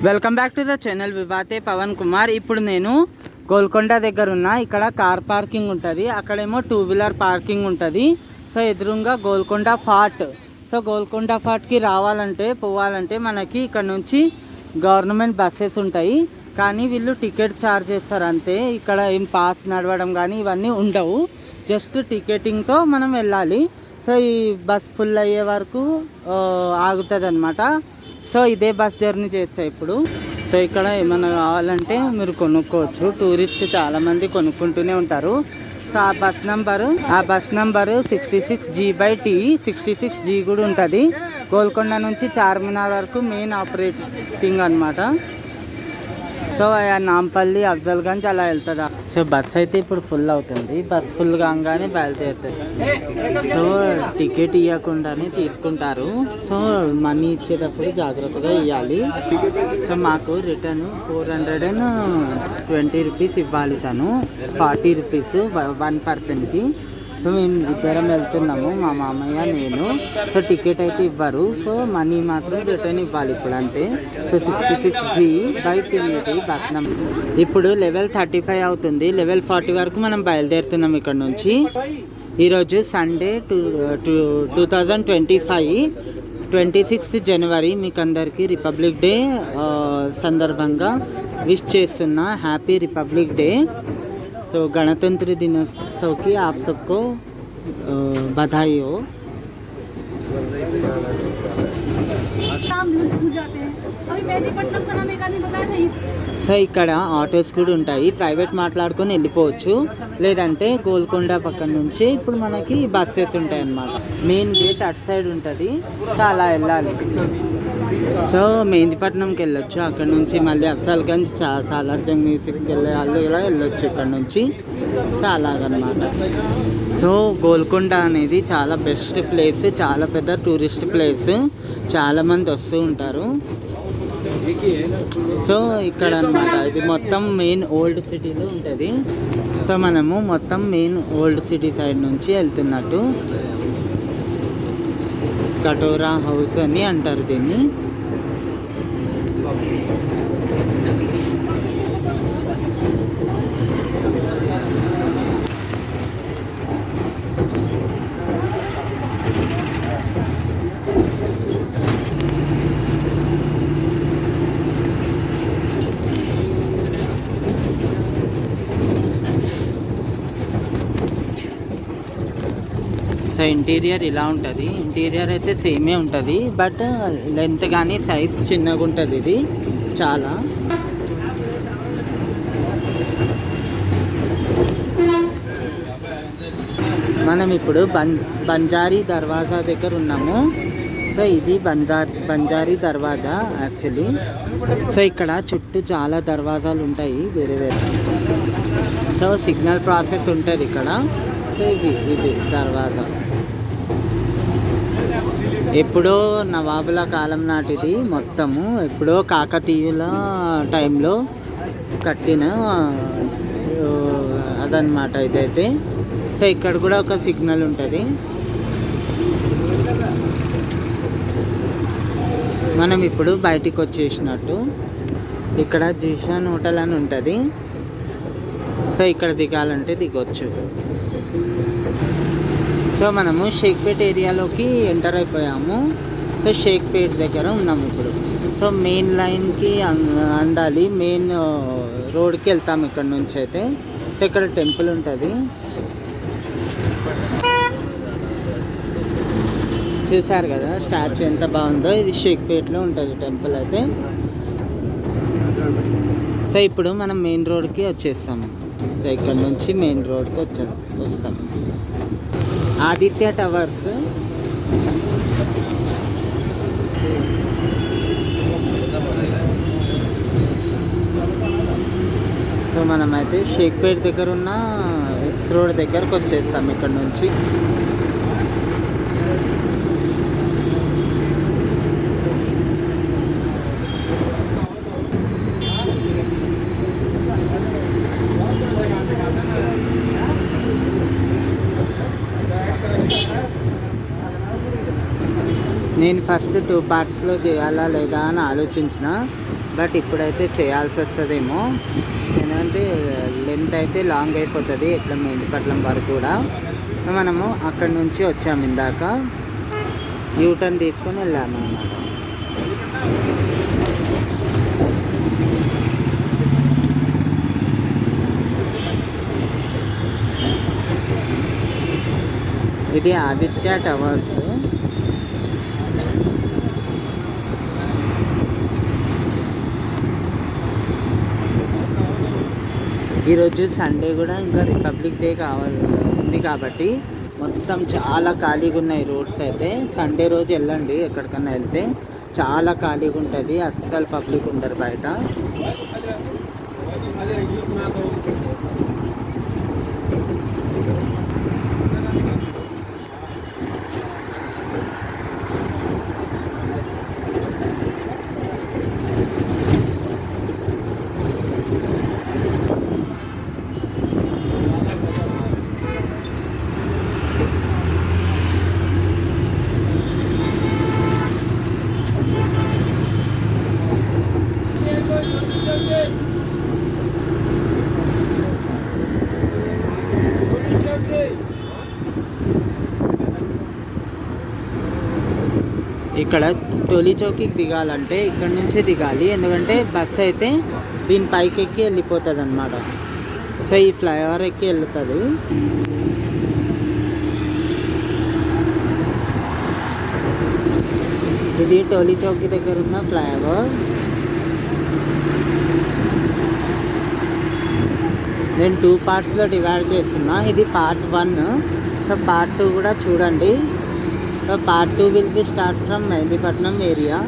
Welcome back to the channel వివాతే పవన్ కుమార్. ఇప్పుడు నేను గోల్కొండ దగ్గర ఉన్నా. ఇక్కడ కార్ పార్కింగ్ ఉంటుంది, అక్కడేమో 2 వీలర్ పార్కింగ్ ఉంటుంది. సో ఎదురుగా గోల్కొండ ఫార్ట్. సో గోల్కొండ ఫార్ట్కి పోవాలంటే మనకి ఇక్కడ నుంచి గవర్నమెంట్ బస్సెస్ ఉంటాయి, కానీ వీళ్ళు టికెట్ ఛార్జ్ చేస్తారు అంతే. ఇక్కడ ఏం పాస్ నడవడం కానీ ఇవన్నీ ఉండవు, జస్ట్ టికెటింగ్తో మనం వెళ్ళాలి. సో ఈ బస్ ఫుల్ అయ్యే వరకు ఆగుతుంది అన్నమాట. సో ఇదే బస్ జర్నీ చేస్తాయి ఇప్పుడు. సో ఇక్కడ ఏమైనా కావాలంటే మీరు కొనుక్కోవచ్చు. టూరిస్ట్ చాలామంది కొనుక్కుంటూనే ఉంటారు. సో ఆ బస్ నంబరు 66G/T. 66G కూడా ఉంటుంది. గోల్కొండ నుంచి చార్మినార్ వరకు మెయిన్ ఆపరేటింగ్ అనమాట. సో నాంపల్లి, అఫ్జల్గంజ్ అలా వెళ్తుందా. సో బస్ అయితే ఇప్పుడు ఫుల్ అవుతుంది. బస్ ఫుల్ కాగానే బయలుదేరుతుంది. సో టికెట్ ఇవ్వకుండానే తీసుకుంటారు. సో మనీ ఇచ్చేటప్పుడు జాగ్రత్తగా ఇవ్వాలి. సో మాకు రిటర్న్ 420 రూపీస్ ఇవ్వాలి, తను 40 రూపీస్ 1 పర్సన్కి. సో మేము ఇద్దరం వెళ్తున్నాము, మా మామయ్య నేను. సో టికెట్ అయితే ఇవ్వరు, సో మనీ మాత్రం రిటర్న్ ఇవ్వాలి ఇప్పుడు అంతే. So 66G/T bus number. ఇప్పుడు లెవెల్ 35 అవుతుంది. లెవెల్ 40 వరకు మనం బయలుదేరుతున్నాం ఇక్కడ నుంచి. ఈరోజు సండే 2025 26 జనవరి. మీకు అందరికీ రిపబ్లిక్ డే సందర్భంగా విష్ చేస్తున్నా. Happy republic day. सो गणतंत्र दिनोत्सव की आप सबको बधाई हो. సో ఇక్కడ ఆటోస్ కూడా ఉంటాయి, ప్రైవేట్ మాట్లాడుకొని వెళ్ళిపోవచ్చు. లేదంటే గోల్కొండ పక్కన నుంచి ఇప్పుడు మనకి బస్సెస్ ఉంటాయి అన్నమాట. మెయిన్ గేట్ అటు సైడ్ ఉంటుంది, సో అలా వెళ్ళాలి. సో మెహందీపట్నంకి వెళ్ళొచ్చు, అక్కడ నుంచి మళ్ళీ అఫ్జల్గంజ్, సాలార్జంగ్ మ్యూజిక్కి వెళ్ళే వాళ్ళు ఇలా వెళ్ళొచ్చు ఇక్కడ నుంచి. సో అలాగనమాట. సో గోల్కొండ అనేది చాలా బెస్ట్ ప్లేస్, చాలా పెద్ద టూరిస్ట్ ప్లేస్, చాలామంది వస్తూ ఉంటారు. సో ఇక్కడ అనమాట ఇది మొత్తం మెయిన్ ఓల్డ్ సిటీలో ఉంటుంది. సో మనము మొత్తం మెయిన్ ఓల్డ్ సిటీ సైడ్ నుంచి వెళ్తున్నట్టు. కటోరా హౌస్ అని అంటారు దీన్ని. సో ఇంటీరియర్ ఇలా ఉంటుంది. ఇంటీరియర్ అయితే సేమే ఉంటుంది, బట్ లెంత్ కానీ సైజ్ చిన్నగా ఉంటుంది ఇది చాలా. మనం ఇప్పుడు బంజారీ దర్వాజా దగ్గర ఉన్నాము. సో ఇది బంజారీ దర్వాజా యాక్చువల్లీ. సో ఇక్కడ చుట్టూ చాలా దర్వాజాలు ఉంటాయి వేరే వేరే. సో సిగ్నల్ ప్రాసెస్ ఉంటుంది ఇక్కడ. సో ఇది దర్వాజా ఎప్పుడో నవాబుల కాలం నాటిది మొత్తము. ఎప్పుడో కాకతీయుల టైంలో కట్టిన అదనమాట ఇదైతే. సో ఇక్కడ కూడా ఒక సిగ్నల్ ఉంటుంది. మనం ఇప్పుడు బయటికి వచ్చేసినట్టు. ఇక్కడ జీషాన్ హోటల్ అని ఉంటుంది. సో ఇక్కడ దిగాలంటే దిగొచ్చు. సో మనము షేక్పేట్ ఏరియాలోకి ఎంటర్ అయిపోయాము. సో షేక్పేట్ దగ్గర ఉన్నాము ఇప్పుడు. సో మెయిన్ లైన్కి అందాలి, మెయిన్ రోడ్కి వెళ్తాము ఇక్కడ నుంచి అయితే. సో ఇక్కడ టెంపుల్ ఉంటుంది, చూసారు కదా స్టాచ్యూ ఎంత బాగుందో. ఇది షేక్పేట్లో ఉంటుంది టెంపుల్ అయితే. సో ఇప్పుడు మనం మెయిన్ రోడ్కి వచ్చేస్తాము. సో ఇక్కడ నుంచి మెయిన్ రోడ్కి వస్తాం. ఆదిత్య టవర్స్. సో మనమైతే షేక్పేట్ దగ్గర ఉన్న ఎక్స్ రోడ్ దగ్గరకు వచ్చేస్తాం ఇక్కడ నుంచి. నేను ఫస్ట్ 2 పార్ట్స్లో చేయాలా లేదా అని ఆలోచించిన, బట్ ఇప్పుడైతే చేయాల్సి వస్తుందేమో. ఎందుకంటే లెంత్ అయితే లాంగ్ అయిపోతుంది ఇట్లా మెహందీపట్నం వరకు కూడా. మనము అక్కడి నుంచి వచ్చాము ఇందాక, యూటర్న్ తీసుకొని వెళ్ళాము అన్నమాట. ఇది ఆదిత్య టవర్స్. ఈరోజు సండే కూడా, ఇంకా రిపబ్లిక్ డే ఉంది కాబట్టి మొత్తం చాలా ఖాళీగా ఉన్నాయి రోడ్స్ అయితే. సండే రోజు వెళ్ళండి ఎక్కడికన్నా వెళ్తే, చాలా ఖాళీగా ఉంటుంది, అస్సలు పబ్లిక్ ఉండరు బయట. ఇక్కడ టోలీ చౌకీకి దిగాలంటే ఇక్కడ నుంచే దిగాలి, ఎందుకంటే బస్సు అయితే దీని పైకి ఎక్కి వెళ్ళిపోతుంది అన్నమాట. సో ఈ ఫ్లైఓవర్ ఎక్కి వెళ్తుంది. ఇది టోలీ చౌకీ దగ్గర ఉన్న ఫ్లైఓవర్. నేను 2 పార్ట్స్లో డివైడ్ చేస్తున్నా. ఇది పార్ట్ 1. సో పార్ట్ 2 కూడా చూడండి. So part 2 will be start from Mehdipatnam area.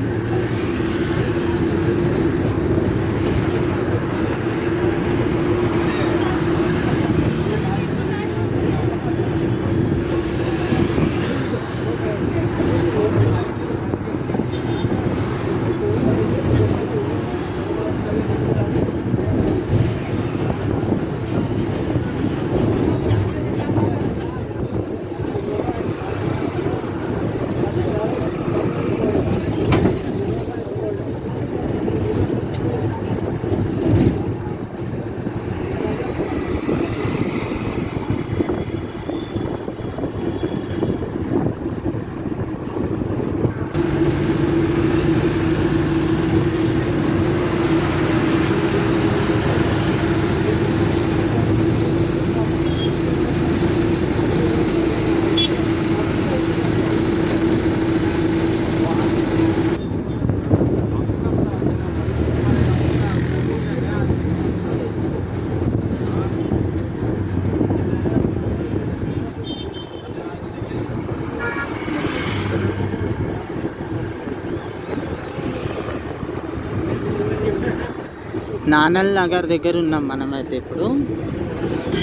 Nanal Nagar దగ్గర ఉన్నాం మనమైతే ఇప్పుడు.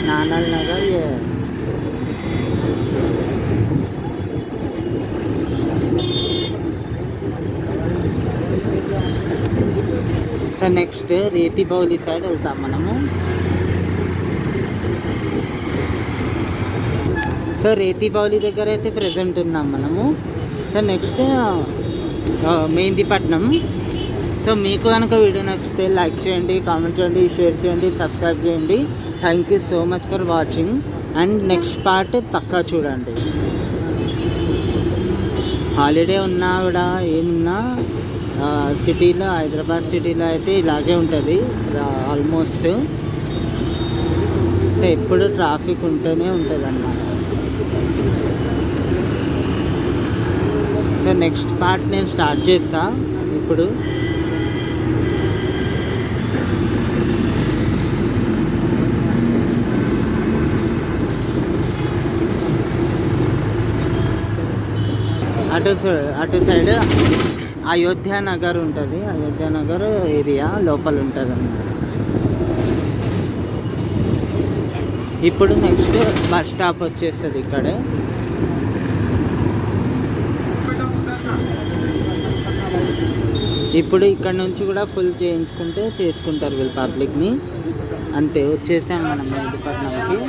Nanal Nagar so next Rethibowli side వెళ్తాం మనము. సో రేతిబౌలి దగ్గర అయితే ప్రెజెంట్ ఉన్నాం మనము. So next Mehdipatnam. సో మీకు కనుక వీడియో నచ్చితే లైక్ చేయండి, కామెంట్ చేయండి, షేర్ చేయండి, సబ్స్క్రైబ్ చేయండి. Thank you so much for watching. And next part పక్కా చూడండి. హాలిడే ఉన్నా కూడా ఏమున్నా సిటీలో, హైదరాబాద్ సిటీలో అయితే ఇలాగే ఉంటుంది ఆల్మోస్ట్. సో ఎప్పుడు ట్రాఫిక్ ఉంటూనే ఉంటుంది అన్నమాట. సో నెక్స్ట్ పార్ట్ నేను స్టార్ట్ చేస్తా ఇప్పుడు. అటు సైడ్ అయోధ్య నగర్ ఉంటుంది. అయోధ్య నగర్ ఏరియా లోపల ఉంటుంది అన్నమాట. ఇప్పుడు నెక్స్ట్ బస్ స్టాప్ వచ్చేస్తుంది ఇక్కడే. ఇప్పుడు ఇక్కడ నుంచి కూడా ఫుల్ చేసుకుంటారు వీళ్ళు పబ్లిక్ని. అంతే వచ్చేసాం మనం మెహందీపట్నంకి.